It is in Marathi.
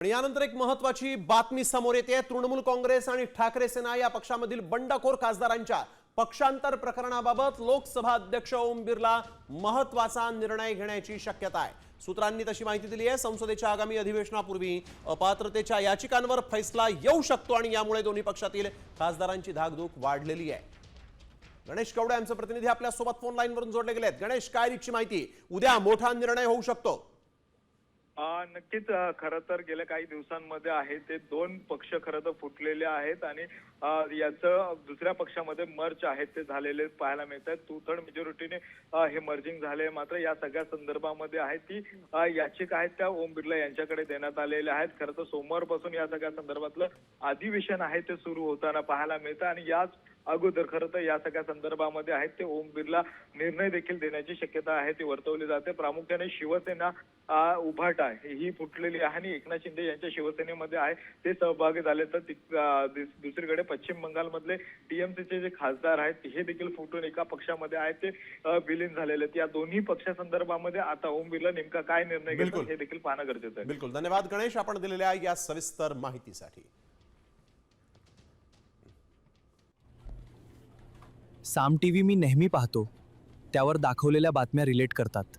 आणि यानंतर एक महत्त्वाची बातमी समोर येते। तृणमूल काँग्रेस आणि ठाकरे सेना या पक्षामधील बंडखोर खासदारांच्या पक्षांतर प्रकरणाबाबत लोकसभा अध्यक्ष ओम बिर्ला महत्त्वाचा निर्णय घेण्याची शक्यता आहे। सूत्रांनी तशी माहिती दिली आहे। संसदेच्या आगामी अधिवेशनापूर्वी अपात्रतेच्या याचिकांवर फैसला येऊ शकतो आणि यामुळे दोन्ही पक्षातील खासदारांची धाकधूक वाढलेली आहे। गणेश कवडे आमचे प्रतिनिधी आपल्या सोबत फोन लाईन वरून जोडले गेलेत। गणेश, काय दिसची माहिती? उद्या मोठा निर्णय होऊ शकतो। नक्कीच खरं तर गेल्या काही दिवसांमध्ये आहे ते दोन पक्ष खरं तर फुटलेले आहेत आणि याचं दुसऱ्या पक्षामध्ये मर्ज आहेत ते झालेले पाहायला मिळत आहेत। 2/3 मेजॉरिटीने हे मर्जिंग झाले। मात्र या सगळ्या संदर्भामध्ये आहे ती याचिका आहेत त्या ओम बिर्ला यांच्याकडे देण्यात आलेल्या आहेत। खरं तर सोमवारपासून या सगळ्या संदर्भातलं अधिवेशन आहे ते सुरू होताना पाहायला मिळतं आणि याच अगोदर खरं तर या सगळ्या संदर्भामध्ये आहेत ते ओम बिर्ला निर्णय देखील देण्याची शक्यता आहे ती वर्तवली जाते। प्रामुख्याने शिवसेना उभाटा ही फुटलेली आहे आणि एकनाथ शिंदे यांच्या शिवसेनेमध्ये आहे ते सहभागी झाले। तर दुसरीकडे पश्चिम बंगालमधले टीएमसीचे जे खासदार आहेत हे देखील फुटून एका पक्षामध्ये आहेत ते विलीन झालेले आहेत। या दोन्ही पक्षासंदर्भामध्ये आता ओम बिर्ला नेमका काय निर्णय घेतात हे देखील पाहणं गरजेचं आहे। बिलकुल, धन्यवाद गणेश आपण दिलेल्या या सविस्तर माहितीसाठी। साम टीव्ही मी नेहमी पाहतो, त्यावर दाखवलेल्या बातम्या रिलेट करतात।